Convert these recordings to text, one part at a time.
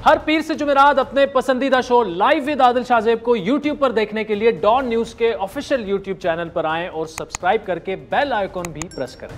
हर पीर से जुमेरात अपने पसंदीदा show live with Adil Shahzeb को YouTube पर देखने के लिए डॉन न्यूज के ऑफिशियल YouTube चैनल पर आएं और सब्सक्राइब करके बेल आइकॉन भी प्रेस करें।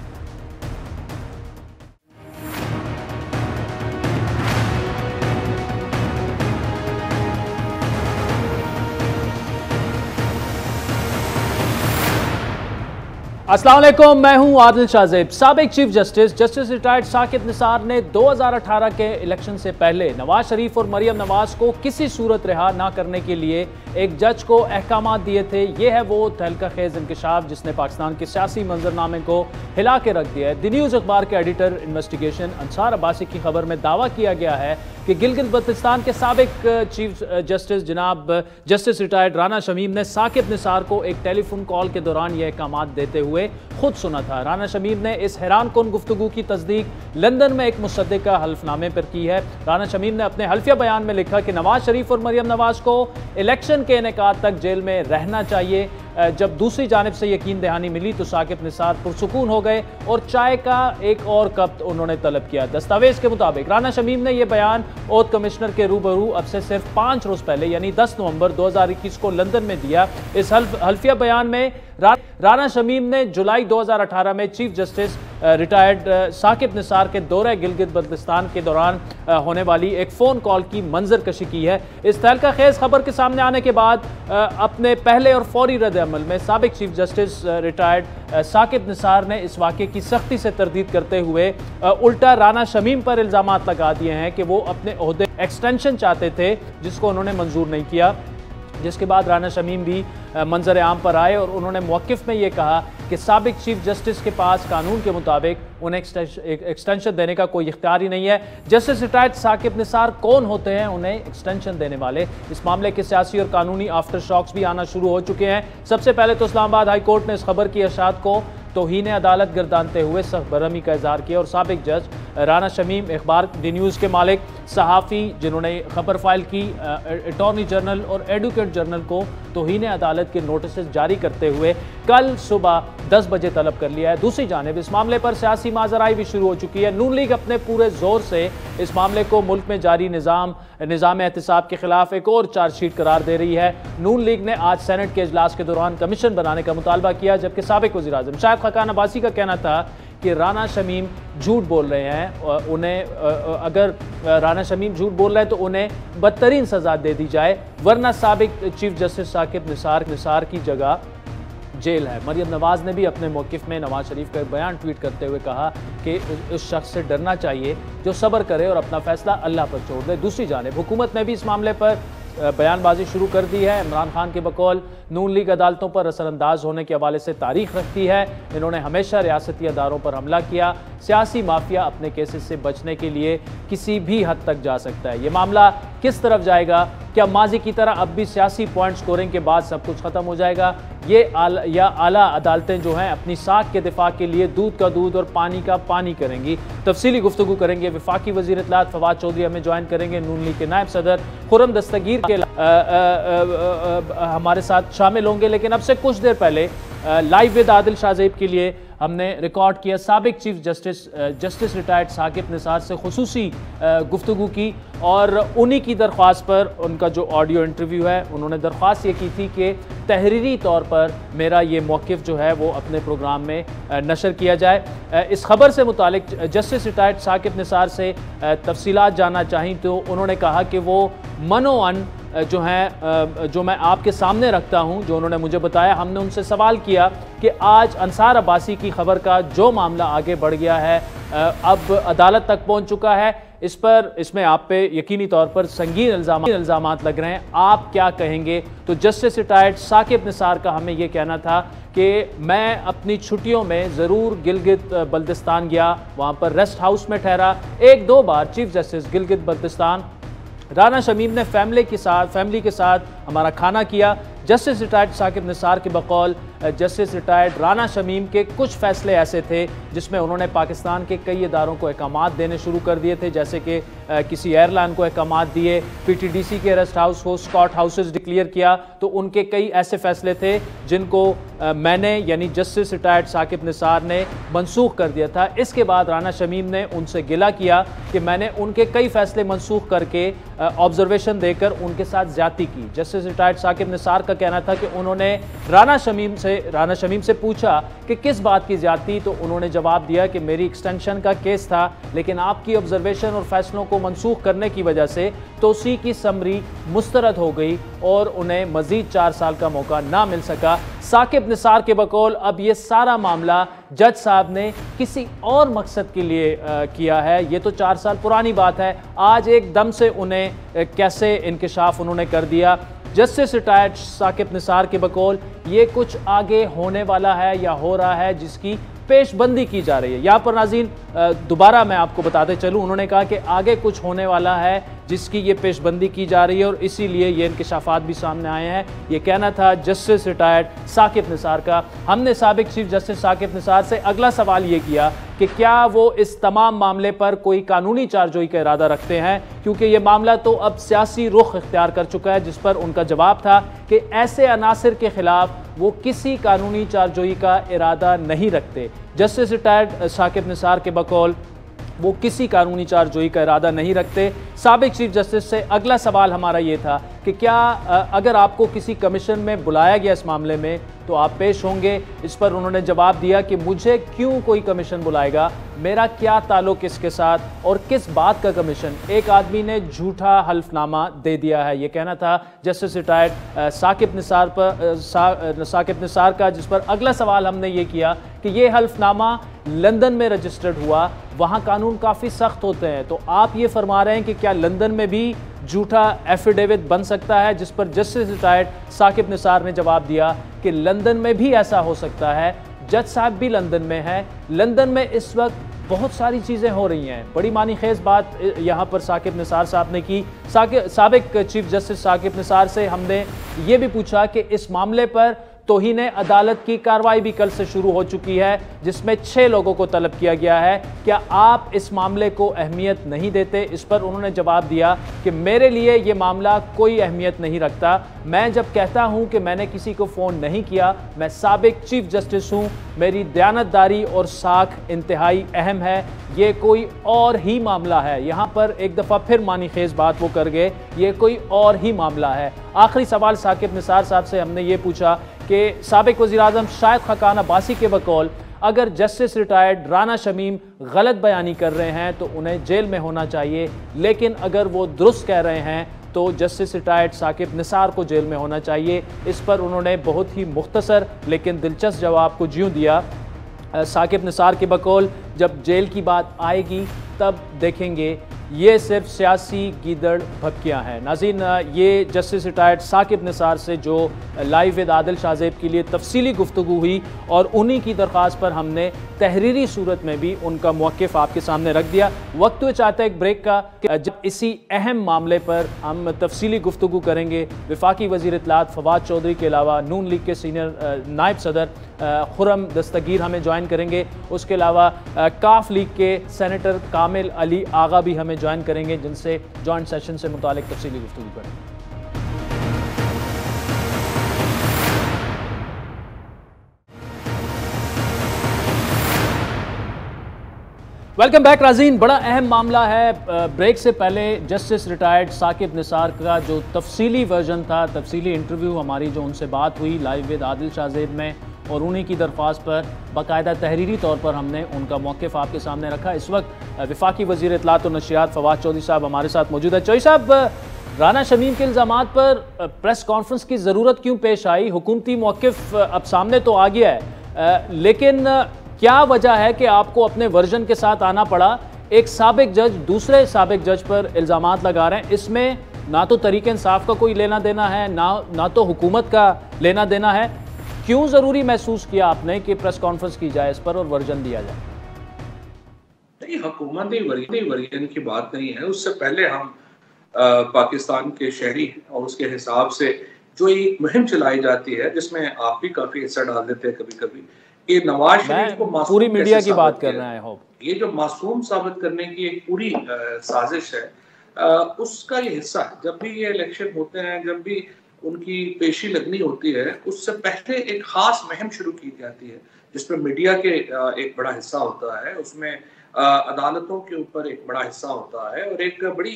अस्सलाम वालेकुम, मैं हूं आदिल शाहजेब। साबिक chief justice retired Saqib Nisar ने 2018 के इलेक्शन से पहले नवाज शरीफ और मरियम नवाज को किसी सूरत रिहा ना करने के लिए एक जज को अहकामात दिए थे। यह है वो तहलका खेज इंकशाफ जिसने पाकिस्तान के सियासी मंजरनामे को हिला के रख दिया है। द न्यूज़ अखबार के एडिटर इन्वेस्टिगेशन अंसार अब्बासी की खबर में दावा किया गया है कि गिलगित बल्तिस्तान के साबिक चीफ जस्टिस जनाब जस्टिस रिटायर्ड राना शमीम ने साकिब निसार को एक टेलीफोन कॉल के दौरान यह अहकामात देते हुए खुद सुना था। राना शमीम ने इस हैरान कुन गुफ्तगू की तस्दीक लंदन में एक मुसद्दिका हल्फनामे पर की है। राना शमीम ने अपने हल्फिया बयान में लिखा कि नवाज शरीफ और मरियम नवाज को इलेक्शन के इनेकाद तक जेल में रहना चाहिए। जब दूसरी जानिब से यकीन दहानी मिली तो साकिब निसार पुरसुकून हो गए और चाय का एक और कप उन्होंने तलब किया। दस्तावेज के मुताबिक राना शमीम ने यह बयान ओथ कमिश्नर के रूबरू अब से सिर्फ 5 रोज पहले यानी 10 नवंबर 2021 को लंदन में दिया। इस हल्फिया बयान में राना शमीम ने जुलाई 2018 में chief justice retired Saqib Nisar के दौरे गिलगित बल्तिस्तान के दौरान होने वाली एक फ़ोन कॉल की मंजर कशी की है। इस तहलका खेज खबर के सामने आने के बाद अपने पहले और फौरी रद्द अमल में साबिक chief justice retired Saqib Nisar ने इस वाक़े की सख्ती से तरदीद करते हुए उल्टा राना शमीम पर इल्ज़ामात लगा दिए हैं कि वो अपने ओहदे एक्सटेंशन चाहते थे जिसको उन्होंने मंजूर नहीं किया। जिसके बाद राना शमीम भी मंजर आम पर आए और उन्होंने मौक़िफ़ में ये कहा कि साबिक चीफ जस्टिस के पास कानून के मुताबिक उन्हें एक्सटेंशन देने का कोई इख्तियार ही नहीं है। जस्टिस रिटायर्ड साकिब निसार कौन होते हैं उन्हें एक्सटेंशन देने वाले? इस मामले के सियासी और कानूनी आफ्टर शॉक्स भी आना शुरू हो चुके हैं। सबसे पहले तो इस्लामाबाद हाई कोर्ट ने इस खबर की अशात को तौहीन अदालत गर्दानते हुए सख्त बरहमी का इजहार किया और साबिक जज राना शमीम अखबार द न्यूज़ के मालिक सहाफ़ी जिन्होंने खबर फाइल की अटॉर्नी जनरल और एडवोकेट जनरल को तौहीन अदालत के नोटिस जारी करते हुए कल सुबह 10 बजे तलब कर लिया है। दूसरी जानिब इस मामले पर सियासी माजराई भी शुरू हो चुकी है। नून लीग अपने पूरे जोर से इस मामले को मुल्क में जारी निज़ाम एहतिसाब के खिलाफ एक और चार्जशीट करार दे रही है। नून लीग ने आज सेनेट के इजलास के दौरान कमीशन बनाने का मुतालबा किया जबकि साबिक वज़ीर आज़म शाहिद खाकान अब्बासी का कहना था कि राना शमीम झूठ बोल रहे हैं। उन्हें अगर राना शमीम झूठ बोल रहे हैं तो उन्हें बदतरीन सज़ा दे दी जाए वरना साबिक चीफ जस्टिस साकिब निसार की जगह जेल है। मरियम नवाज ने भी अपने मौक़िफ़ में नवाज शरीफ का एक बयान ट्वीट करते हुए कहा कि उस शख्स से डरना चाहिए जो सब्र करे और अपना फैसला अल्लाह पर छोड़ दे। दूसरी जानिब हुकूमत ने भी इस मामले पर बयानबाजी शुरू कर दी है। इमरान खान के बकौल नून लीग अदालतों पर असरअंदाज होने के हवाले से तारीख रखती है। इन्होंने हमेशा रियासती अदारों पर हमला किया। सियासी माफिया अपने केसेस से बचने के लिए किसी भी हद तक जा सकता है। ये मामला किस तरफ जाएगा? क्या माजी की तरह अब भी सियासी पॉइंट स्कोरिंग के बाद सब कुछ ख़त्म हो जाएगा? या आला अदालतें जो हैं अपनी साख के दिफा के लिए दूध का दूध और पानी का पानी करेंगी? तफसीली गुफ्तगू करेंगे। वफाकी वज़ीर इत्तलात फवाद चौधरी हमें ज्वाइन करेंगे। नून लीग के नायब सदर खुर्रम दस्तगीर के हमारे साथ शामिल होंगे। लेकिन अब से कुछ देर पहले लाइव विद आदिल शाहजेब के लिए हमने रिकॉर्ड किया साबिक chief justice retired Saqib Nisar से खुसूसी गुफ्तगू की और उन्हीं की दरख्वास्त पर उनका जो ऑडियो इंटरव्यू है उन्होंने दरख्वास्त ये की थी कि तहरीरी तौर पर मेरा ये मौक़िफ़ जो है वो अपने प्रोग्राम में नशर किया जाए। इस खबर से मुतालिक जस्टिस रिटायर्ड साकिब निसार से तफसीलात जानना चाहीं तो उन्होंने कहा कि वो मनोअन जो हैं जो मैं आपके सामने रखता हूं, जो उन्होंने मुझे बताया। हमने उनसे सवाल किया कि आज अंसार अब्बासी की खबर का जो मामला आगे बढ़ गया है अब अदालत तक पहुंच चुका है, इसमें आप पे यकीनी तौर पर संगीन इल्ज़ामात लग रहे हैं, आप क्या कहेंगे? तो जस्टिस रिटायर्ड साकिब निसार का हमें यह कहना था कि मैं अपनी छुट्टियों में ज़रूर गिलगित बल्तिस्तान गया, वहाँ पर रेस्ट हाउस में ठहरा, 1-2 बार चीफ जस्टिस गिलगित बल्तिस्तान राना शमीम ने फैमिली के साथ हमारा खाना किया। जस्टिस रिटायर्ड साकिब निसार के बकौल जस्टिस रिटायर्ड राना शमीम के कुछ फैसले ऐसे थे जिसमें उन्होंने पाकिस्तान के कई इदारों को अहकामात देने शुरू कर दिए थे, जैसे कि किसी एयरलाइन को अहकामात दिए, पीटीडीसी के रेस्ट हाउस को स्कॉट हाउसेस डिक्लेयर किया। तो उनके कई ऐसे फैसले थे जिनको मैंने यानी जस्टिस रिटायर्ड साकिब निसार ने मनसूख कर दिया था। इसके बाद राना शमीम ने उनसे गिला किया कि मैंने उनके कई फैसले मनसूख करके ऑब्जर्वेशन देकर उनके साथ ज्यादती की। जस्टिस रिटायर्ड साकिब निसार का कहना था कि उन्होंने राना शमीम से पूछा कि किस बात की ज्यादती, तो उन्होंने जवाब दिया कि मेरी एक्सटेंशन का केस था, लेकिन आपकी ऑब्जर्वेशन और फैसलों को मनसूख करने की वजह से तोसी की समरी मुस्तरद हो गई और उन्हें मजीद 4 साल का मौका ना मिल सका। साकिब निसार के बकौल अब ये सारा मामला जज साहब ने किसी और मकसद के लिए किया है। ये तो 4 साल पुरानी बात है, आज एकदम से उन्हें कैसे इंकिशाफ उन्होंने कर दिया। जस्टिस रिटायर्ड साकिब निसार के बकौल ये कुछ आगे होने वाला है या हो रहा है जिसकी पेशबंदी की जा रही है। यहाँ पर नाज़रीन दोबारा मैं आपको बताते चलूँ, उन्होंने कहा कि आगे कुछ होने वाला है जिसकी ये पेशबंदी की जा रही है और इसीलिए ये इंकिशाफात भी सामने आए हैं। ये कहना था जस्टिस रिटायर्ड साकिब निसार का। हमने साबिक चीफ जस्टिस साकिब निसार से अगला सवाल ये किया कि क्या वो इस तमाम मामले पर कोई कानूनी चार्जोई का इरादा रखते हैं, क्योंकि ये मामला तो अब सियासी रुख इख्तियार कर चुका है, जिस पर उनका जवाब था कि ऐसे अनासिर के खिलाफ वो किसी कानूनी चार्जोई का इरादा नहीं रखते। जस्टिस रिटायर्ड साकिब निसार के बकौल वो किसी कानूनी चार्जोई का इरादा नहीं रखते। साबिक चीफ जस्टिस से अगला सवाल हमारा ये था कि क्या अगर आपको किसी कमीशन में बुलाया गया इस मामले में तो आप पेश होंगे। इस पर उन्होंने जवाब दिया कि मुझे क्यों कोई कमीशन बुलाएगा, मेरा क्या ताल्लुक इसके साथ और किस बात का कमीशन। एक आदमी ने झूठा हल्फनामा दे दिया है, ये कहना था जस्टिस रिटायर्ड साकिब निसार का, जिस पर अगला सवाल हमने ये किया कि ये हल्फनामा लंदन में रजिस्टर्ड हुआ, वहाँ कानून काफ़ी सख्त होते हैं, तो आप ये फरमा रहे हैं कि क्या लंदन में भी झूठा एफिडेविट बन सकता है, जिस पर जस्टिस रिटायर्ड साकिब निसार ने जवाब दिया कि लंदन में भी ऐसा हो सकता है। जज साहब भी लंदन में है, लंदन में इस वक्त बहुत सारी चीज़ें हो रही हैं। बड़ी मानी खेज बात यहाँ पर साकिब निसार साहब ने की। साबिक चीफ जस्टिस साकिब निसार से हमने ये भी पूछा कि इस मामले पर तौहीन अदालत की कार्रवाई भी कल से शुरू हो चुकी है, जिसमें 6 लोगों को तलब किया गया है। क्या आप इस मामले को अहमियत नहीं देते? इस पर उन्होंने जवाब दिया कि मेरे लिए ये मामला कोई अहमियत नहीं रखता। मैं जब कहता हूं कि मैंने किसी को फ़ोन नहीं किया, मैं साबिक चीफ जस्टिस हूं, मेरी दयानतदारी और साख इंतहाई अहम है, ये कोई और ही मामला है। यहाँ पर एक दफ़ा फिर मानी खेज बात वो कर गए, ये कोई और ही मामला है। आखिरी सवाल साकिब निसार साहब से हमने ये पूछा कि साबिक वज़ीर आज़म शाहिद खाकान अब्बासी के बकौल अगर जस्टिस रिटायर्ड राना शमीम गलत बयानी कर रहे हैं तो उन्हें जेल में होना चाहिए, लेकिन अगर वो दुरुस्त कह रहे हैं तो जस्टिस रिटायर्ड साकिब निसार को जेल में होना चाहिए। इस पर उन्होंने बहुत ही मुख्तसर लेकिन दिलचस्प जवाब को ज्यों दिया। साकिब निसार के बकौल जब जेल की बात आएगी तब देखेंगे, ये सिर्फ सियासी गीदड़ भपकियाँ हैं। नाज़रीन, ये जस्टिस रिटायर्ड साकिब निसार से जो लाइव विद आदिल शाहज़ेब के लिए तफसीली गुफ्तगू हुई और उन्हीं की दरख्वास्त पर हमने तहरीरी सूरत में भी उनका मौक़िफ़ आपके सामने रख दिया। वक्त हुए चाहता है एक ब्रेक का, जब इसी अहम मामले पर हम तफसीली गुफ्तगू करेंगे। वफाकी वज़ीर इत्तलात फवाद चौधरी के अलावा नून लीग के सीनियर नायब सदर खुरम दस्तगीर हमें ज्वाइन करेंगे। उसके अलावा काफ लीग के सेनेटर कामिल अली आगा भी हमें ज्वाइन करेंगे, जिनसे जॉइंट सेशन से मुतालिक तफसीली गुफ्तगू करेंगे। वेलकम बैक नाज़रीन। बड़ा अहम मामला है। ब्रेक से पहले जस्टिस रिटायर्ड साकिब निसार का जो तफसीली वर्जन था, तफसीली इंटरव्यू हमारी जो उनसे बात हुई लाइव विद आदिल शाहज़ेब में, और उन्हीं की दरख्वास्त पर बाकायदा तहरीरी तौर पर हमने उनका मौक़िफ़ आपके सामने रखा। इस वक्त वफाकी वज़ीर इत्तलात और नशियात फवाद चौधरी साहब हमारे साथ मौजूद है। चौधरी साहब, राना शमीम के इल्ज़ामात पर प्रेस कॉन्फ्रेंस की ज़रूरत क्यों पेश आई? हुकूमती मौक़िफ़ अब सामने तो आ गया है, लेकिन क्या वजह है कि आपको अपने वर्जन के साथ आना पड़ा? एक साबिक जज दूसरे साबिक जज पर इल्ज़ामात लगा रहे हैं, इसमें ना तो तरीक़े इंसाफ का कोई लेना देना है, ना तो हुकूमत का लेना देना है। क्यों ज़रूरी महसूस किया आपने कि प्रेस कॉन्फ्रेंस की जाए इस पर और वर्जन दिया जाए? नहीं, हुकूमती वर्जन की बात नहीं है। उससे पहले हम पाकिस्तान के शहरी और उसके हिसाब से जो एक मुहिम चलाई जाती है जिसमें आप भी काफी हिस्सा डाल देते हैं कभी कभी, कि नवाज शरीफ को मासूम पूरी मीडिया कैसे की बात साबित कर किया रहे हैं। जाए। होप ये जो मासूम साबित करने की एक पूरी साजिश है, उसका ये हिस्सा है। जब भी ये इलेक्शन होते हैं, जब भी उनकी पेशी लगनी होती है, उससे पहले एक खास मुहिम शुरू की जाती है जिसमें मीडिया के एक बड़ा हिस्सा होता है, उसमें अदालतों के ऊपर एक बड़ा हिस्सा होता है और एक बड़ी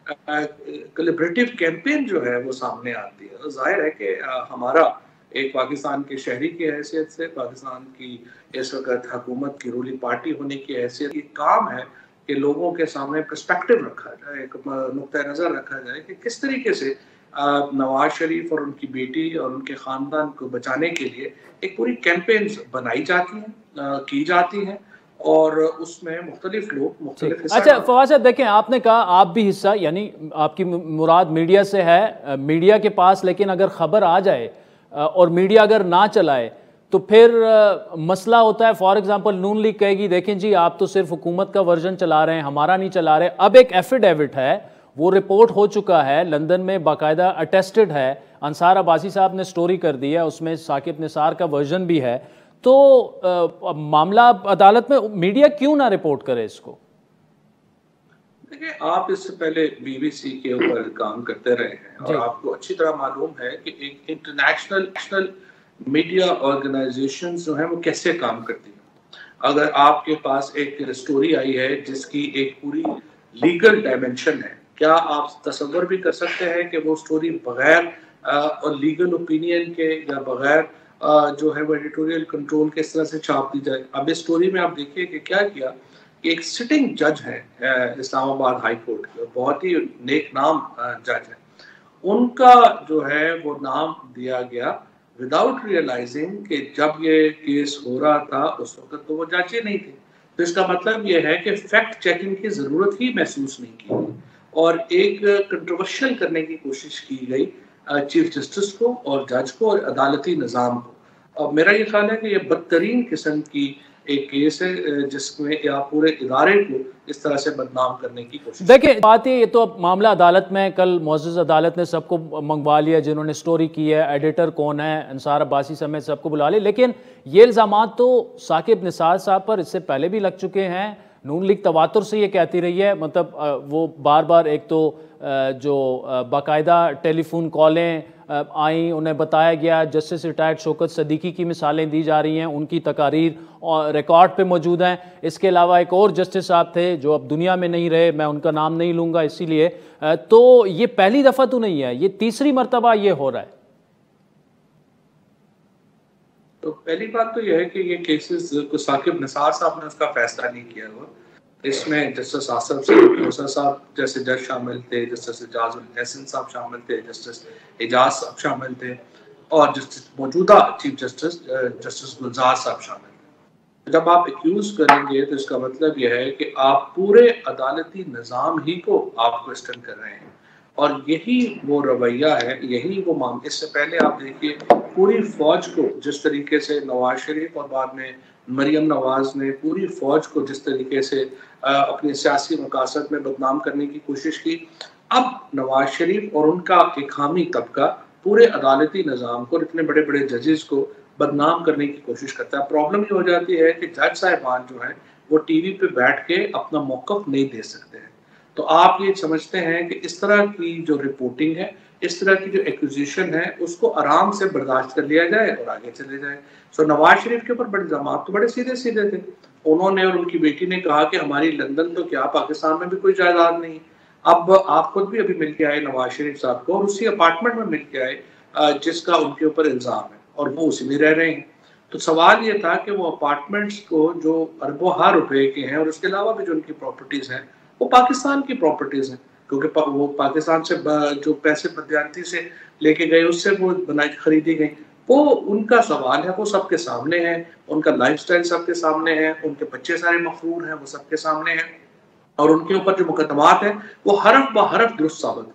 कोलैबोरेटिव कैंपेन जो है वो सामने आती है। तो जाहिर है कि हमारा एक पाकिस्तान के शहरी की हैसियत से, पाकिस्तान की इस वक्त हुकूमत की रूलिंग पार्टी होने की हैसियत, ये काम है कि लोगों के सामने पर्सपेक्टिव रखा जाए, एक नुक्ता नज़र रखा जाए कि किस तरीके से नवाज शरीफ और उनकी बेटी और उनके ख़ानदान को बचाने के लिए एक पूरी कैंपेन बनाई जाती हैं, की जाती हैं और उसमें मुख्तलिफ लोग मुख्तलिफ हिस्सा। अच्छा फवाद साहब, देखें आपने कहा आप भी हिस्सा, यानी आपकी मुराद मीडिया से है, मीडिया के पास लेकिन अगर खबर आ जाए और मीडिया अगर ना चलाए तो फिर मसला होता है। फॉर एग्जांपल नून लीग कहेगी देखें जी आप तो सिर्फ हुकूमत का वर्जन चला रहे हैं, हमारा नहीं चला रहे। अब एक एफिडेविट है, वो रिपोर्ट हो चुका है, लंदन में बाकायदा अटेस्टेड है, अंसार अब्बासी साहब ने स्टोरी कर दी है, उसमें साकिब निसार का वर्जन भी है। तो मामला अदालत में, मीडिया क्यों ना रिपोर्ट करे इसको? देखिए, आप इससे पहले बीबीसी के ऊपर काम करते रहे हैं और आपको अच्छी तरह मालूम है कि एक इंटरनेशनल मीडिया ऑर्गेनाइजेशन जो है वो कैसे काम करती है। अगर आपके पास एक स्टोरी आई है जिसकी एक पूरी लीगल डायमेंशन है, क्या आप तसव्वुर भी कर सकते हैं कि वो स्टोरी बगैर और लीगल ओपिनियन के या बगैर जो है वो एडिटोरियल कंट्रोल किस तरह से छाप दी जाए? अब इस स्टोरी में आप देखिए कि क्या किया, एक सिटिंग जज है इस्लामाबाद हाई कोर्ट के, बहुत ही नेक नाम जज है, उनका जो है वो नाम दिया गया विदाउट रियलाइजिंग कि जब ये केस हो रहा था उस वक्त तो वो जज नहीं थे। तो इसका मतलब ये है कि फैक्ट चेकिंग की जरूरत ही महसूस नहीं की गई और एक कंट्रोवर्शियल करने की कोशिश की गई चीफ जस्टिस को और जज को और अदालती निज़ाम को। और मेरा ये ख्याल है कि ये बदतरीन किस्म की एक केस है जिसमें या पूरे इदारे को इस तरह से बदनाम करने की कोशिश। देखिए बात ये तो अब मामला अदालत में, कल मुअज़्ज़ज़ अदालत ने सबको मंगवा लिया जिन्होंने स्टोरी की है, एडिटर कौन है, अंसार अब्बासी समेत सबको बुला लिया, लेकिन ये इल्ज़ामात तो साकिब निसार साहब पर इससे पहले भी लग चुके हैं। नून लीग तवातुर से ये कहती रही है, मतलब वो बार बार एक तो जो बाकायदा टेलीफोन कॉलें आई, उन्हें बताया गया, जस्टिस रिटायर्ड शौकत सदीकी की मिसालें दी जा रही हैं, उनकी तकारीर और रिकॉर्ड पे मौजूद हैं। इसके अलावा एक और जस्टिस साहब थे जो अब दुनिया में नहीं रहे, मैं उनका नाम नहीं लूँगा इसीलिए। तो ये पहली दफ़ा तो नहीं है, ये तीसरी मरतबा ये हो रहा है। तो पहली बात तो यह है कि ये केसेस को साकिब निसार साहब ने उसका फैसला नहीं किया हुआ, इसमें जस्टिस आसफ साहब जैसे जज शामिल थे, जस्टिस इजाजुल एहसन साहब शामिल थे, जस्टिस एजाज साहब शामिल थे और जस्टिस मौजूदा चीफ जस्टिस गुलजार साहब शामिल थे। जब आप एक्यूज करेंगे तो इसका मतलब यह है कि आप पूरे अदालती निज़ाम ही को आप क्वेश्चन कर रहे हैं और यही वो रवैया है, यही वो मामला। इससे पहले आप देखिए पूरी फौज को जिस तरीके से नवाज शरीफ और बाद में मरियम नवाज ने पूरी फौज को जिस तरीके से अपने सियासी मकासद में बदनाम करने की कोशिश की, अब नवाज शरीफ और उनका एक हामी तबका पूरे अदालती निज़ाम को, इतने बड़े बड़े जजेस को बदनाम करने की कोशिश करता है। प्रॉब्लम ये हो जाती है कि जज साहिबान जो है वो टीवी पे बैठ के अपना मौक़िफ़ नहीं दे सकते हैं। तो आप ये समझते हैं कि इस तरह की जो रिपोर्टिंग है, इस तरह की जो एक्विजिशन है, उसको आराम से बर्दाश्त कर लिया जाए और आगे चले जाए। सो नवाज शरीफ के ऊपर बड़े इल्ज़ाम तो बड़े सीधे सीधे थे। उन्होंने और उनकी बेटी ने कहा कि हमारी लंदन तो क्या पाकिस्तान में भी कोई जायदाद नहीं। अब आप खुद भी अभी मिल के आए नवाज शरीफ साहब को और उसी अपार्टमेंट में मिल के आए जिसका उनके ऊपर इल्ज़ाम है और वो उसी में रह रहे हैं। तो सवाल ये था कि वो अपार्टमेंट्स को जो अरबों रुपए के हैं और उसके अलावा भी जो उनकी प्रॉपर्टीज़ हैं वो पाकिस्तान की प्रॉपर्टीज़ हैं, क्योंकि वो पाकिस्तान से जो पैसे मध्यांती से लेके गए उससे वो बनाई खरीदी गई। वो उनका सवाल है, वो सबके सामने है, उनका लाइफस्टाइल सबके सामने है, उनके बच्चे सारे मफरूर हैं, वो सबके सामने हैं और उनके ऊपर जो मुकदमात हैं वो हरफ ब हरफ दुरुस्त साबित।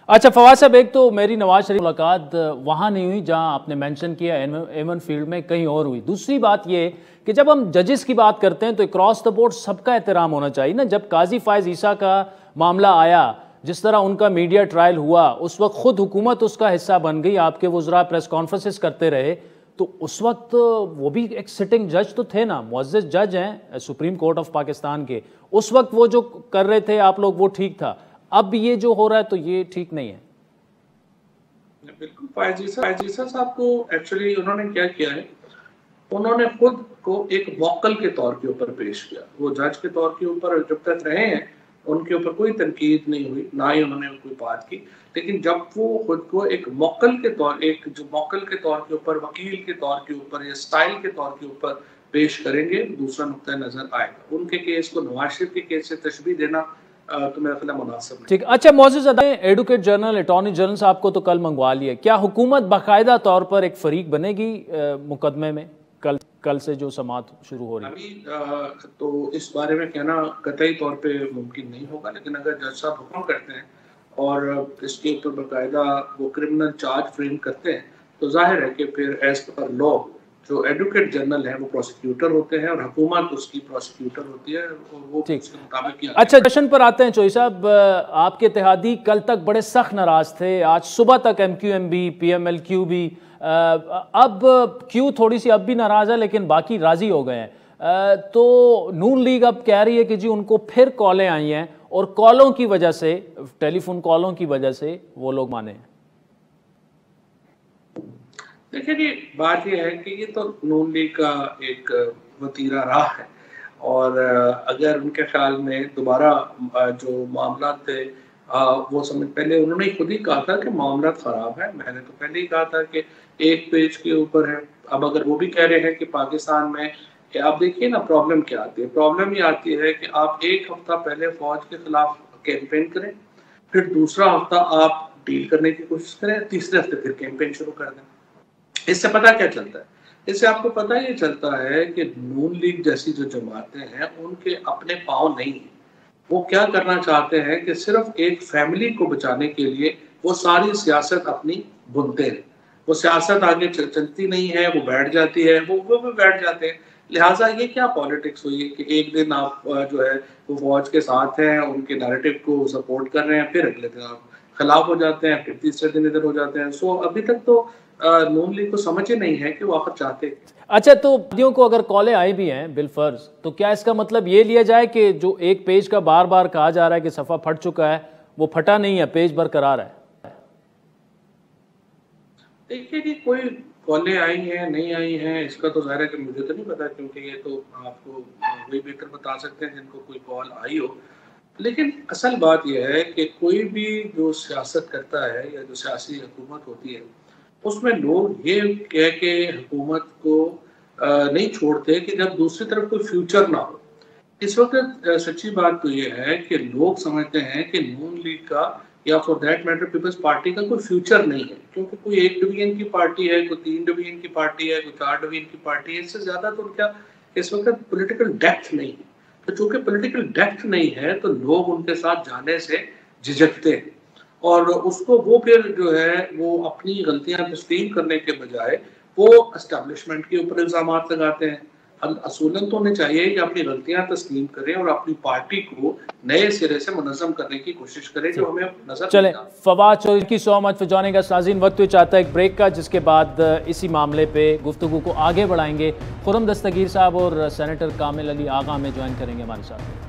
अच्छा फवाद साहब, एक तो मेरी नवाज शरीफ मुलाकात वहाँ नहीं हुई जहाँ आपने मेंशन किया, एमन फील्ड में कहीं और हुई। दूसरी बात ये कि जब हम जजेस की बात करते हैं तो क्रॉस द बोर्ड सबका एहतराम होना चाहिए ना। जब काजी फायज ईसा का मामला आया जिस तरह उनका मीडिया ट्रायल हुआ, उस वक्त खुद हुकूमत उसका हिस्सा बन गई, आपके वुज़रा प्रेस कॉन्फ्रेंसेस करते रहे, तो उस वक्त वो भी एक सिटिंग जज तो थे ना, मुअज़्ज़ज़ जज हैं सुप्रीम कोर्ट ऑफ पाकिस्तान के, उस वक्त वो जो कर रहे थे आप लोग वो ठीक था। अब ये जो हो रहा है तो ये ठीक नहीं है। बिल्कुल फायजीसा साहब को एक्चुअली उन्होंने क्या किया है, उन्होंने खुद को एक मौक्कल के तौर के ऊपर पेश किया। वो जज के तौर के ऊपर जब तक रहे हैं उनके ऊपर कोई तनकीद नहीं हुई, ना ही उन्होंने कोई बात की, लेकिन जब वो खुद को एक मौक्कल के तौर के ऊपर, वकील के तौर के ऊपर या स्टाइल के तौर के ऊपर पेश करेंगे, दूसरा नुक्ता नजर आएगा। उनके केस को नवाज शरीफ के केस से तशबीह देना तो मेरा ख्याल मुनासिब नहीं। ठीक, अच्छा मुअज़्ज़ज़ अदालत एडवोकेट जनरल अटॉर्नी जनरल साहब को तो कल मंगवा लिया, क्या हुकूमत बाकायदा तौर पर एक फरीक बनेगी मुकदमे में? कल से जो समाअत शुरू हो रही है अभी तो इस बारे में कहना कतई तौर पे मुमकिन नहीं होगा, लेकिन अगर जज साहब हुक्म करते हैं और इसके ऊपर बाकायदा वो क्रिमिनल चार्ज फ्रेम करते हैं तो जाहिर है कि फिर एज पर लॉ जो एडवोकेट जनरल है वो प्रोसिक्यूटर होते हैं और हुकूमत उसकी प्रोसिक्यूटर होती है और वो उसके मुताबिक। अच्छा, जश्न पर आते हैं चोई साहब, आपके इत्तेहादी कल तक बड़े सख्त नाराज थे, आज सुबह तक MQM भी, PMLQ भी, अब क्यों थोड़ी सी अब भी नाराज है लेकिन बाकी राजी हो गए हैं। तो नून लीग अब कह रही है कि जी उनको फिर कॉलें आई हैं और कॉलों की वजह से, टेलीफोन कॉलों की वजह से वो लोग माने हैं। देखिए जी, बात यह है कि ये तो नून लीग का एक वतीरा रहा है और अगर उनके ख्याल में दोबारा जो मामला थे वो समझ, पहले उन्होंने खुद ही कहा था कि मामला खराब है, मैंने तो पहले ही कहा था कि एक पेज के ऊपर है। अब अगर वो भी कह रहे हैं कि पाकिस्तान में, कि आप देखिए ना प्रॉब्लम क्या आती है, प्रॉब्लम ये आती है कि आप एक हफ्ता पहले फौज के खिलाफ कैंपेन करें, फिर दूसरा हफ्ता आप डील करने की कोशिश करें, तीसरे हफ्ते फिर कैंपेन शुरू कर दें। इससे पता क्या चलता है? इससे आपको पता ये चलता है कि नून लीग जैसी जो जमातें हैं उनके अपने पाँव नहीं है। वो क्या करना चाहते हैं कि सिर्फ एक फैमिली को बचाने के लिए वो सारी सियासत अपनी बुनते हैं। वो सियासत आगे चलती नहीं है, वो बैठ जाती है, वो भी बैठ जाते हैं। लिहाजा ये क्या पॉलिटिक्स हुई कि एक दिन आप जो है वो फौज के साथ हैं, उनके नैरेटिव को सपोर्ट कर रहे हैं, फिर अगले दिन आप खिलाफ हो जाते हैं, फिर तीसरे दिन इधर हो जाते हैं। सो अभी तक तो नून लीग को समझ ही नहीं है कि वो आखिर चाहते। अच्छा, तो वादियों को अगर कॉलें आई भी हैं बिलफर्ज, तो क्या इसका मतलब ये लिया जाए कि जो एक पेज का बार बार कहा जा रहा है कि सफ़ा फट चुका है, वो फटा नहीं है, पेज बरकरार है? देखिए जी, कोई कॉलें आई हैं नहीं आई हैं इसका तो ज़ाहिर है कि मुझे तो नहीं पता, क्योंकि ये तो आपको वही बेहतर बता सकते हैं जिनको कोई कॉल आई हो। लेकिन असल बात यह है कि कोई भी जो सियासत करता है या जो सियासी हुकूमत होती है उसमें लोग ये कह के हुकूमत को नहीं छोड़ते कि जब दूसरी तरफ कोई फ्यूचर ना हो। इस वक्त सच्ची बात तो ये है कि लोग समझते हैं कि नून लीग का या for that matter Peoples Party का कोई फ्यूचर नहीं है, क्योंकि कोई 1 डिवीजन की पार्टी है, कोई 3 डिवीजन की पार्टी है, कोई 4 डिवीजन की पार्टी है, इससे ज्यादा तो उनका इस वक्त पॉलिटिकल डेप्थ नहीं है। तो चूंकि पॉलिटिकल डेप्थ नहीं है तो लोग उनके साथ जाने से झिझकते हैं और उसको वो फिर जो है वो अपनी गलतियां तस्लीम करने के बजाय वो एस्टेब्लिशमेंट के ऊपर इल्जामात लगाते हैं। असूलन तो उन्हें चाहिए कि अपनी गलतियां तस्लीम करें और अपनी पार्टी को नए सिरे से मुनज़्ज़म करने की कोशिश करें, जो हमें नजर चले। फवाद चौधरी की so much for joining us. नाज़रीन, वक्त चाहता है एक ब्रेक का, जिसके बाद इसी मामले पे गुफ्तगू को आगे बढ़ाएंगे। खुर्रम दस्तगीर साहब और सेनेटर कामिल अली आगा हमें ज्वाइन करेंगे हमारे साथ।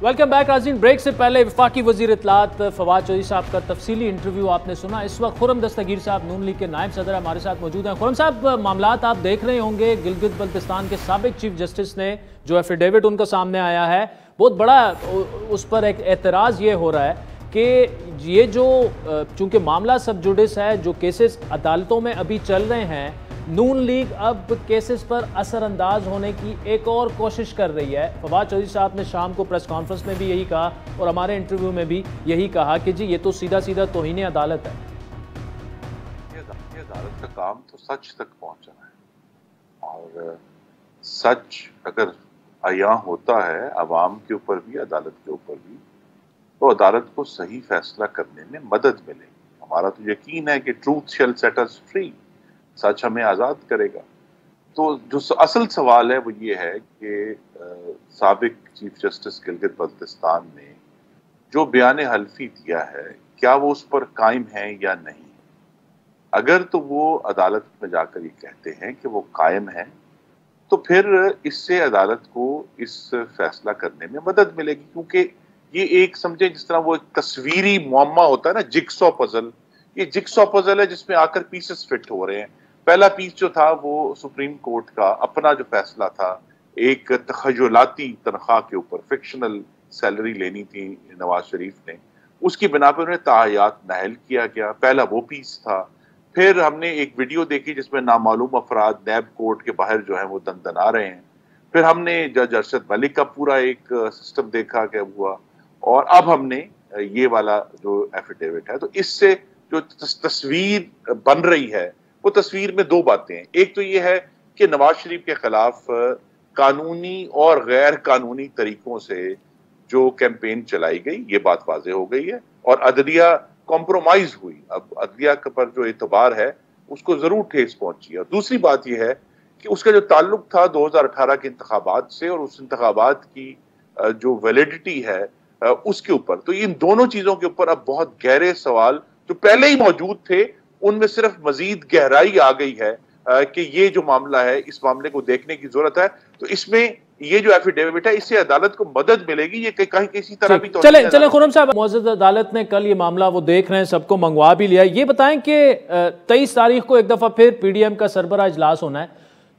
वेलकम बैक नाज़रीन। ब्रेक से पहले वफाकी वज़ीर इत्तलात फवाद चौधरी साहब का तफसीली इंटरव्यू आपने सुना। इस वक्त खुर्रम दस्तगीर साहब नून लीग के नायब सदर हमारे साथ मौजूद हैं। खुर्रम साहब, मामलात आप देख रहे होंगे, गिलगित बल्तिस्तान के साबिक चीफ जस्टिस ने जो एफिडेविट उनका सामने आया है, बहुत बड़ा उस पर एक एतराज़ ये हो रहा है कि ये जो चूँकि मामला सब जुडिस है, जो केसेस अदालतों में अभी चल रहे हैं, नून लीग अब केसेस पर असरअंदाज होने की एक और कोशिश कर रही है। फवाद चौधरी साहब ने शाम को प्रेस कॉन्फ्रेंस में भी यही कहा और हमारे इंटरव्यू में भी यही कहा कि जी ये तो सीधा सीधा तौहीन अदालत है। ये अदालत का काम तो सच तक पहुंचना है और सच अगर आया होता है अवाम के ऊपर भी, अदालत के ऊपर भी, तो अदालत को सही फैसला करने में मदद मिलेगी। हमारा तो यकीन है कि ट्रूथ शैल सेट अस फ्री, सच हमें आज़ाद करेगा। तो जो असल सवाल है वो ये है कि साबिक चीफ जस्टिस गिलगित बल्तिस्तान ने जो बयान हल्फी दिया है, क्या वो उस पर कायम है या नहीं। अगर तो वो अदालत में जाकर ये कहते हैं कि वो कायम है, तो फिर इससे अदालत को इस फैसला करने में मदद मिलेगी, क्योंकि ये एक समझे जिस तरह वो एक तस्वीरी मुअम्मा होता है ना, जिक्सॉ पजल। ये जिक्सॉ पजल है जिसमें आकर पीसेस फिट हो रहे हैं। पहला पीस जो था वो सुप्रीम कोर्ट का अपना जो फैसला था, एक तखयलाती तनख्वाह के ऊपर फिक्शनल सैलरी लेनी थी नवाज शरीफ ने, उसकी बिना पर उन्हें ताहयात नाहल किया गया। पहला वो पीस था। फिर हमने एक वीडियो देखी जिसमें नामालूम अफराद नैब कोर्ट के बाहर जो है वो दंदना रहे हैं। फिर हमने जज अरशद मलिक का पूरा एक सिस्टम देखा क्या हुआ, और अब हमने ये वाला जो एफिडेविट है। तो इससे जो तस्वीर बन रही है, वो तस्वीर में दो बातें हैं। एक तो ये है कि नवाज शरीफ के खिलाफ कानूनी और गैर कानूनी तरीकों से जो कैंपेन चलाई गई, ये बात वाज़ेह हो गई है, और अदलिया कॉम्प्रोमाइज हुई। अब अदलिया पर जो एतबार है उसको जरूर ठेस पहुंची है। दूसरी बात यह है कि उसका जो ताल्लुक था 2018 के इंतखाबात से और उस इंतखाबात की जो वैलिडिटी है उसके ऊपर, तो इन दोनों चीजों के ऊपर अब बहुत गहरे सवाल जो पहले ही मौजूद थे उनमें सिर्फ मजीद गहराई आ गई है कि ये जो मामला है, इस मामले को देखने की जरूरत है। तो इसमें ये जो एफिडेविट है, इससे अदालत को मदद मिलेगी। ये कहीं किसी तरह भी तो चले खुर्रम साहब, मुअज़्ज़ज़ अदालत ने कल ये मामला वो देख रहे हैं, सबको मंगवा भी लिया। ये बताएं कि 23 तारीख को एक दफा फिर पीडीएम का सरबराह इजलास होना है,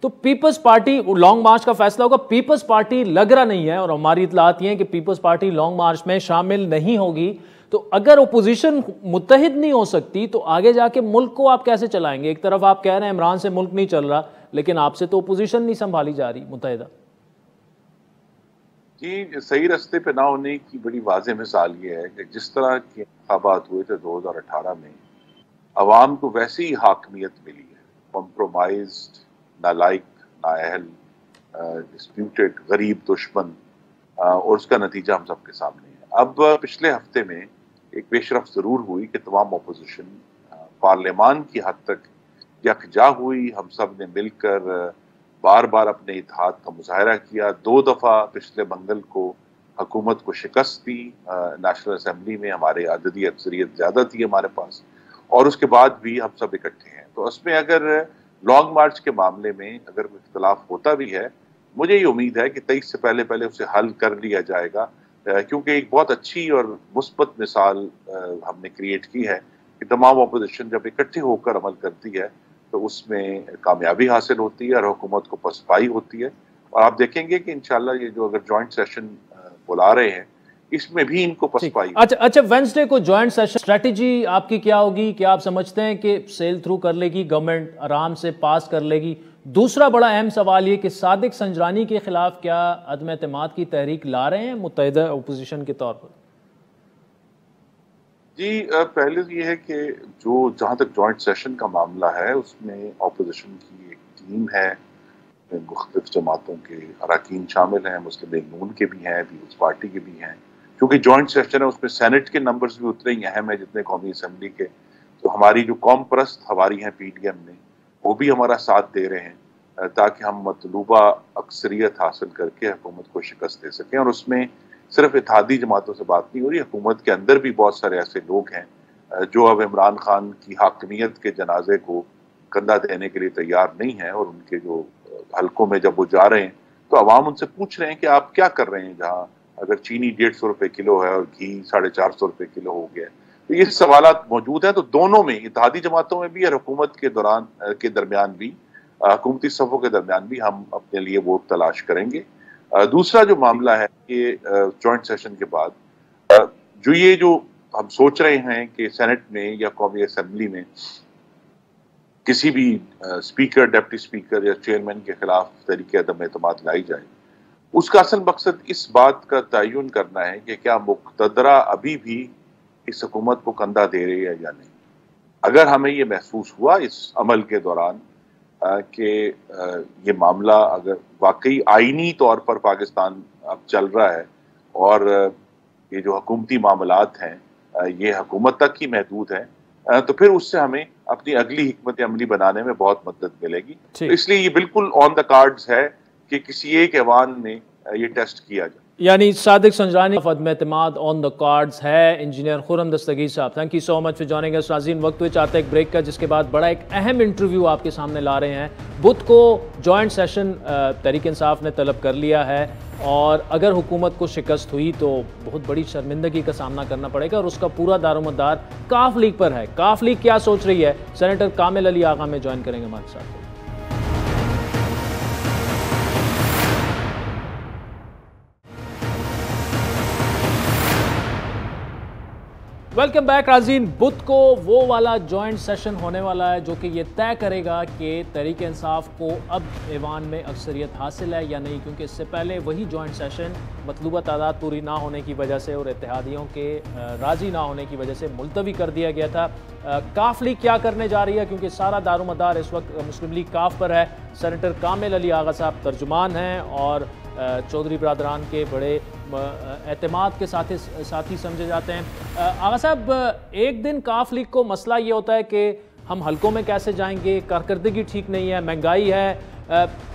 तो पीपल्स पार्टी लॉन्ग मार्च का फैसला होगा। पीपल्स पार्टी लग रहा नहीं है, और हमारी इतलात ये है कि पीपल्स पार्टी लॉन्ग मार्च में शामिल नहीं होगी। तो अगर ओपोजिशन मुत्तहिद नहीं हो सकती तो आगे जाके मुल्क को आप कैसे चलाएंगे? एक तरफ आप कह रहे हैं इमरान से मुल्क नहीं चल रहा, लेकिन आपसे तो ओपोजिशन नहीं संभाली जा रही मुत्तहिदा। जी, सही रास्ते पे ना होने की बड़ी वाज़ेह मिसाल ये है कि जिस तरह के इंतखाबात हुए थे 2018 में, अवाम को वैसी ही हाकमियत मिली है, कॉम्प्रोमाइज्ड, नालायक, नाअहल, डिस्प्यूटेड, गरीब, दुश्मन, और उसका नतीजा हम सबके सामने है। अब पिछले हफ्ते में एक पेशरफ जरूर हुई कि तमाम अपोजिशन पार्लियामान की हद तक यकजा हुई। हम सब ने मिलकर बार बार अपने इत्तेहाद का मुजाहरा किया। 2 दफ़ा पिछले मंगल को हुकूमत को शिकस्त दी। नेशनल असम्बली में हमारे अददी अक्सरियत ज़्यादा थी हमारे पास, और उसके बाद भी हम सब इकट्ठे हैं। तो उसमें अगर लॉन्ग मार्च के मामले में अगर कोई इख्तलाफ होता भी है, मुझे ये उम्मीद है कि 23 से पहले पहले उसे हल कर लिया जाएगा, क्योंकि एक बहुत अच्छी और मुस्बत मिसाल हमने क्रिएट की है कि तमाम अपोजिशन जब इकट्ठे होकर अमल करती है तो उसमें कामयाबी हासिल होती है और हुकूमत को पसपाई होती है। और आप देखेंगे कि इंशाल्लाह ये जो अगर जॉइंट सेशन बुला रहे हैं, इसमें भी इनको पसपाई। अच्छा, वेडनेसडे को जॉइंट सेशन, स्ट्रेटजी आपकी क्या होगी? क्या आप समझते हैं कि सेल थ्रू कर लेगी गवर्नमेंट, आराम से पास कर लेगी? दूसरा बड़ा अहम सवाल ये कि सादिक संजरानी के खिलाफ क्या अदम एतमाद की तहरीक ला रहे हैं मुत्तहिदा अपोजिशन के तौर पर? जी, पहले तो ये है कि जो जहाँ तक जॉइंट सेशन का मामला है उसमें अपोजिशन की एक टीम है, मुख्तलिफ जमातों के अरकान शामिल हैं, मुस्लिम लीग नून के भी हैं, पीपल्स पार्टी के भी हैं। क्योंकि जॉइंट सेशन है उसमें सेनेट के नंबर्स भी उतने ही अहम है जितने कौमी असम्बली के। तो हमारी जो कौम परस्त हमारी हैं पीडीएम में, वो भी हमारा साथ दे रहे हैं ताकि हम मतलूबा अक्सरियत हासिल करके हुकूमत को शिकस्त दे सकें। और उसमें सिर्फ इत्तेहादी जमातों से बात नहीं हो रही, हुकूमत के अंदर भी बहुत सारे ऐसे लोग हैं जो अब इमरान खान की हाकमियत के जनाजे को कंधा देने के लिए तैयार नहीं है। और उनके जो हलकों में जब वो जा रहे हैं तो अवाम उनसे पूछ रहे हैं कि आप क्या कर रहे हैं, जहाँ अगर चीनी 150 रुपये किलो है और घी 450 रुपये किलो हो गया। तो ये सवालात मौजूद हैं। तो दोनों में, इत्तेहादी जमातों में भी और हुकूमत के दरमियान भी, हुकूमती सफ़ों के दरमियान भी हम अपने लिए वोट तलाश करेंगे। दूसरा जो मामला है कि जॉइंट सेशन के बाद जो हम सोच रहे हैं कि सेनेट में या कौमी असम्बली में किसी भी स्पीकर, डिप्टी स्पीकर या चेयरमैन के खिलाफ तहरीक अदम एतमाद लाई जाए, उसका असल मकसद इस बात का तयन करना है कि क्या मुक़तदरा अभी भी इस हुकूमत को कंधा दे रही है या नहीं। अगर हमें ये महसूस हुआ इस अमल के दौरान कि ये मामला अगर वाकई आईनी तौर पर पाकिस्तान अब चल रहा है और ये जो हुकूमती मामलात हैं ये हुकूमत तक ही महदूद हैं, तो फिर उससे हमें अपनी अगली हिकमत अमली बनाने में बहुत मदद मिलेगी। तो इसलिए ये बिल्कुल ऑन द कार्ड्स है कि किसी एक ऐवान में ये टेस्ट किया जाए। यानी सादिक संजरानी अदम एतमाद ऑन द कार्ड्स है। इंजीनियर खुर्रम दस्तगीर साहब, thank you so much for joining us. नाज़रीन, वक्त हुए चाहते एक ब्रेक का, जिसके बाद बड़ा एक अहम इंटरव्यू आपके सामने ला रहे हैं। बुध को जॉइंट सेशन तहरीक इंसाफ ने तलब कर लिया है और अगर हुकूमत को शिकस्त हुई तो बहुत बड़ी शर्मिंदगी का सामना करना पड़ेगा और उसका पूरा दारोमदार काफ लीग पर है। काफ लीग क्या सोच रही है, सेनेटर कामिल अली आगा में ज्वाइन करेंगे हमारे साथ। वेलकम बैक नाज़रीन। बुध को वो वाला जॉइंट सेशन होने वाला है जो कि ये तय करेगा कि तहरीक इंसाफ को अब ऐवान में अक्सरियत हासिल है या नहीं, क्योंकि इससे पहले वही जॉइंट सेशन मतलूबा तादाद पूरी ना होने की वजह से और इत्तेहादियों के राज़ी ना होने की वजह से मुलतवी कर दिया गया था। काफ लीग क्या करने जा रही है, क्योंकि सारा दारोमदार इस वक्त मुस्लिम लीग काफ पर है। सेनेटर कामिल अली आगा साहब तर्जुमान हैं और चौधरी बरादरान के बड़े एतमाद के साथी समझे जाते हैं। आगा साहब, एक दिन काफ लीग को मसला ये होता है कि हम हलकों में कैसे जाएंगे, कारकर्दगी ठीक नहीं है, महंगाई है,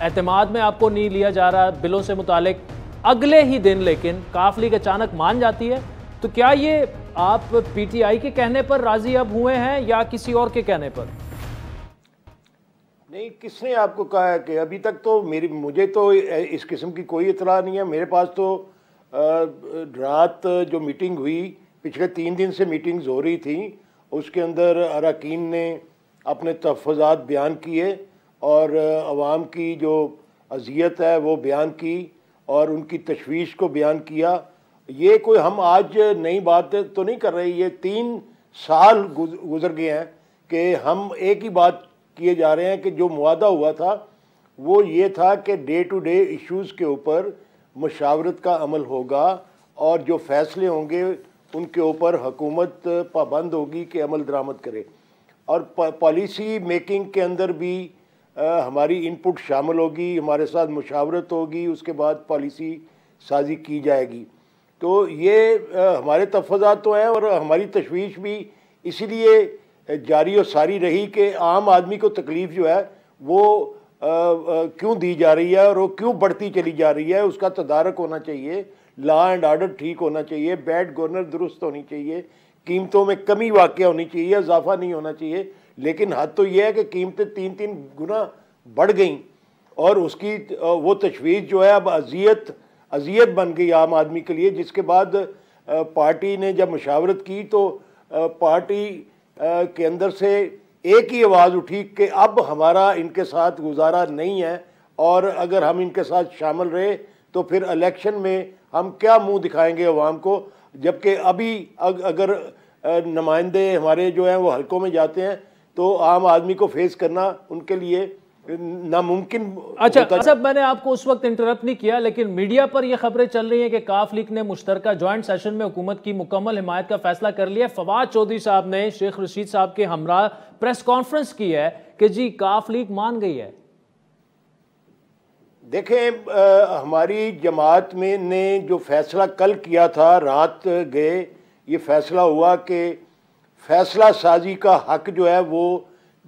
एतमाद में आपको नहीं लिया जा रहा बिलों से मुतालिक। अगले ही दिन लेकिन काफ लीग अचानक मान जाती है। तो क्या ये आप पीटीआई के कहने पर राजी अब हुए हैं या किसी और के कहने पर? नहीं, किसने आपको कहा है कि अभी तक तो मुझे तो इस किस्म की कोई इतला नहीं है। मेरे पास तो रात जो मीटिंग हुई, पिछले 3 दिन से मीटिंग्स हो रही थी, उसके अंदर अरकान ने अपने तहफ़्फ़ुज़ात बयान किए और अवाम की जो अज़ियत है वो बयान की और उनकी तशवीश को बयान किया। ये कोई हम आज नई बात तो नहीं कर रहे, ये 3 साल गुजर गए हैं कि हम एक ही बात किए जा रहे हैं कि जो मुआदा हुआ था वो ये था कि डे टू डे इश्यूज़ के ऊपर मुशावरत का अमल होगा और जो फ़ैसले होंगे उनके ऊपर हुकूमत पाबंद होगी कि अमल दरामद करे। और पॉलिसी मेकिंग के अंदर भी हमारी इनपुट शामिल होगी, हमारे साथ मुशावरत होगी, उसके बाद पॉलिसी साजी की जाएगी। तो ये हमारे तहफ़्फ़ुज़ात तो हैं और हमारी तशवीश भी इसीलिए जारी और सारी रही कि आम आदमी को तकलीफ़ जो है वो क्यों दी जा रही है और वो क्यों बढ़ती चली जा रही है। उसका तदारक होना चाहिए, लॉ एंड आर्डर ठीक होना चाहिए, बैड गवर्नर दुरुस्त होनी चाहिए, कीमतों में कमी वाक़या होनी चाहिए, इजाफा नहीं होना चाहिए। लेकिन हद तो यह है कि कीमतें 3-3 गुना बढ़ गई और उसकी वो तशवीश जो है अब अज़ियत बन गई आम आदमी के लिए। जिसके बाद पार्टी ने जब मुशावरत की तो पार्टी के अंदर से एक ही आवाज़ उठी कि अब हमारा इनके साथ गुजारा नहीं है और अगर हम इनके साथ शामिल रहे तो फिर इलेक्शन में हम क्या मुंह दिखाएंगे अवाम को। जबकि अभी अगर नुमाइंदे हमारे जो हैं वो हलकों में जाते हैं तो आम आदमी को फेस करना उनके लिए नामुमकिन। अच्छा साहब, मैंने आपको उस वक्त इंटरप्ट नहीं किया, लेकिन मीडिया पर यह खबरें चल रही हैं कि काफ लीग ने मुश्तरका जॉइंट सेशन में हुकूमत की मुकम्मल हिमायत का फैसला कर लिया। फवाद चौधरी साहब ने शेख रशीद साहब के हमरा प्रेस कॉन्फ्रेंस की है कि जी काफ लीग मान गई है। देखें, हमारी जमात में ने जो फैसला कल किया था, रात गए ये फैसला हुआ कि फैसला साजी का हक जो है वो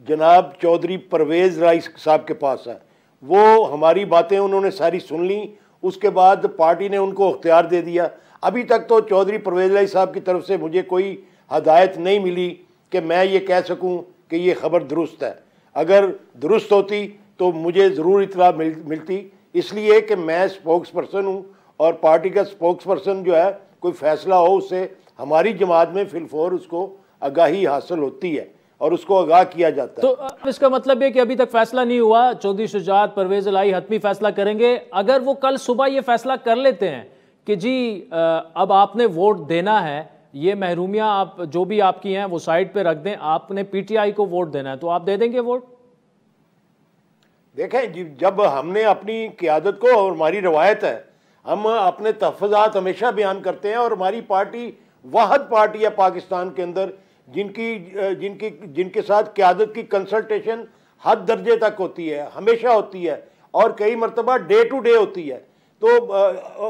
जनाब चौधरी परवेज़ राय साहब के पास है। वो हमारी बातें उन्होंने सारी सुन ली, उसके बाद पार्टी ने उनको इख्तियार दे दिया। अभी तक तो चौधरी परवेज़ राय साहब की तरफ से मुझे कोई हदायत नहीं मिली कि मैं ये कह सकूं कि ये ख़बर दुरुस्त है। अगर दुरुस्त होती तो मुझे ज़रूर इतला मिलती, इसलिए कि मैं स्पोक्स पर्सन हूँ और पार्टी का स्पोक्स पर्सन जो है कोई फ़ैसला हो उससे हमारी जमात में फिलफौर उसको आगाही हासिल होती है और उसको आगाह किया जाता है। तो इसका मतलब है कि अभी तक फैसला नहीं हुआ, चौधरी शुजात परवेज़ इलाही हतमी फैसला करेंगे। अगर वो कल सुबह ये फैसला कर लेते हैं कि जी अब आपने वोट देना है, ये महरूमियाँ आप जो भी आपकी हैं वो साइड पे रख दें, आपने पीटीआई को वोट देना है, तो आप दे देंगे वोट? देखें, जब हमने अपनी क़ियादत को, और हमारी रवायत है, हम अपने तहफ़्फ़ुज़ात हमेशा बयान करते हैं और हमारी पार्टी वाहद पार्टी है पाकिस्तान के अंदर जिनके साथ क़ियादत की कंसल्टेशन हद दर्जे तक होती है, हमेशा होती है और कई मरतबा डे टू डे होती है। तो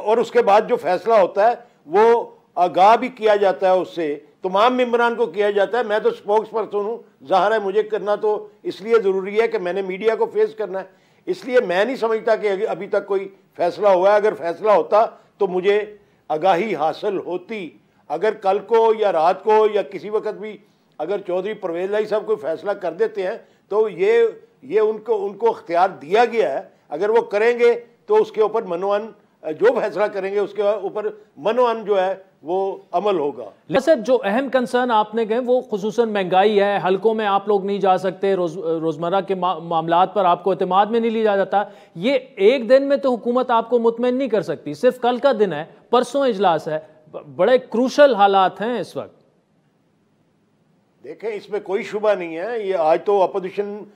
और उसके बाद जो फैसला होता है वो आगाह भी किया जाता है उससे तमाम मेंबरान को किया जाता है। मैं तो स्पोक्स पर्सन हूँ, ज़ाहिर है मुझे करना तो इसलिए ज़रूरी है कि मैंने मीडिया को फेस करना है, इसलिए मैं नहीं समझता कि अभी तक कोई फैसला हुआ है। अगर फैसला होता तो मुझे आगाही हासिल होती। अगर कल को या रात को या किसी वक्त भी अगर चौधरी परवेज़ लाई साहब कोई फैसला कर देते हैं तो ये उनको इख्तियार दिया गया है। अगर वो करेंगे तो उसके ऊपर मनोअन जो फैसला करेंगे उसके ऊपर मनोअन जो है वो अमल होगा। सर, जो अहम कंसर्न आपने कहे वो खुसूसन महंगाई है, हलकों में आप लोग नहीं जा सकते, रोजमर्रा के मामलात पर आपको एतमाद में नहीं लिया जाता। ये एक दिन में तो हुकूमत आपको मुतमईन नहीं कर सकती, सिर्फ कल का दिन है, परसों इजलास है, बड़े क्रूशल हालात हैं इस वक्त। देखें, इसमें कोई शुबा नहीं है। ये आज तो अपोजिशन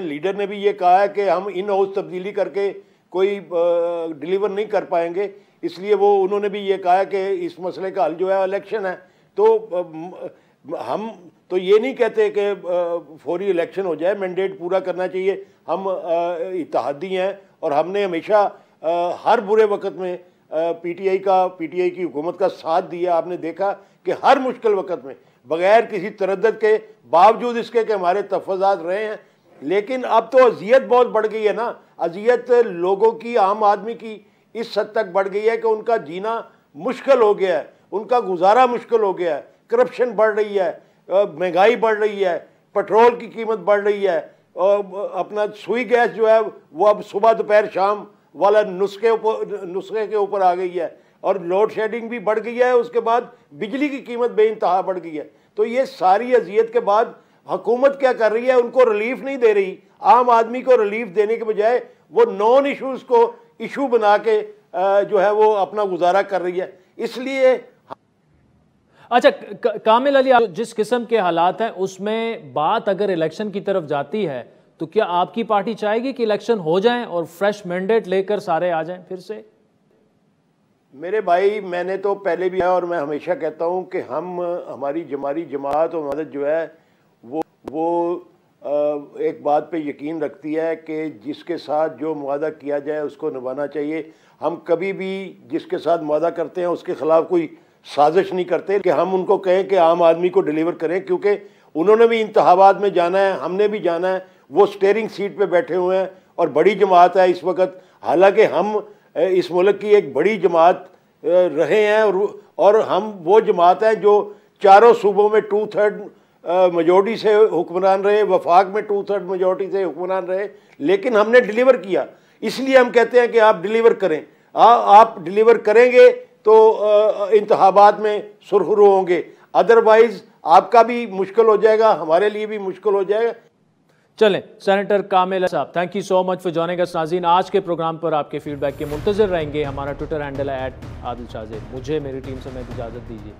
लीडर ने भी ये कहा है कि हम इन हाउस तब्दीली करके कोई डिलीवर नहीं कर पाएंगे, इसलिए वो उन्होंने भी ये कहा है कि इस मसले का हल जो है इलेक्शन है। तो हम तो ये नहीं कहते कि फौरी इलेक्शन हो जाए, मैंडेट पूरा करना चाहिए। हम इत्तेहादी हैं और हमने हमेशा हर बुरे वक्त में पीटीआई की हुकूमत का साथ दिया। आपने देखा कि हर मुश्किल वक्त में बगैर किसी तरद्दुद के बावजूद इसके कि हमारे तहफ़्फ़ुज़ात रहे हैं। लेकिन अब तो अजियत बहुत बढ़ गई है ना, अजियत लोगों की, आम आदमी की इस हद तक बढ़ गई है कि उनका जीना मुश्किल हो गया है, उनका गुजारा मुश्किल हो गया है। करप्शन बढ़ रही है, महंगाई बढ़ रही है, पेट्रोल की कीमत बढ़ रही है, अपना सुई गैस जो है वो अब सुबह दोपहर शाम वाला नुस्खे के ऊपर आ गई है, और लोड शेडिंग भी बढ़ गई है। उसके बाद बिजली की कीमत बेइंतहा बढ़ गई है। तो ये सारी अजियत के बाद हुकूमत क्या कर रही है, उनको रिलीफ नहीं दे रही। आम आदमी को रिलीफ देने के बजाय वो नॉन इशूज़ को इशू बना के जो है वो अपना गुजारा कर रही है। इसलिए अच्छा, कामिल अली, जिस किस्म के हालात हैं उसमें बात अगर इलेक्शन की तरफ जाती है तो क्या आपकी पार्टी चाहेगी कि इलेक्शन हो जाएं और फ्रेश मैंडेट लेकर सारे आ जाएं फिर से? मेरे भाई, मैंने तो पहले भी है और मैं हमेशा कहता हूं कि हमारी जमात और मदद जो है वो एक बात पे यकीन रखती है कि जिसके साथ जो मुआदा किया जाए उसको निभाना चाहिए। हम कभी भी जिसके साथ मुआदा करते हैं उसके ख़िलाफ़ कोई साजिश नहीं करते कि हम उनको कहें कि आम आदमी को डिलीवर करें, क्योंकि उन्होंने भी इंतखाबात में जाना है, हमने भी जाना है। वो स्टीयरिंग सीट पे बैठे हुए हैं और बड़ी जमात है इस वक्त। हालांकि हम इस मुल्क की एक बड़ी जमात रहे हैं और हम वो जमात हैं जो चारों सूबों में 2/3 मेजॉरिटी से हुक्मरान रहे, वफाक में 2/3 मेजॉरिटी से हुक्मरान रहे, लेकिन हमने डिलीवर किया। इसलिए हम कहते हैं कि आप डिलीवर करें। आप डिलीवर करेंगे तो इंतखाबात में सुरखरू होंगे, अदरवाइज आपका भी मुश्किल हो जाएगा, हमारे लिए भी मुश्किल हो जाएगा। चलें, सेनेटर कामिल साहब, thank you so much for joining us. नाज़रीन, आज के प्रोग्राम पर आपके फीडबैक के मुंतज़िर रहेंगे। हमारा ट्विटर हैंडल है @आदिल शाह ज़ेब। मुझे मेरी टीम से मैं इजाज़त दीजिए।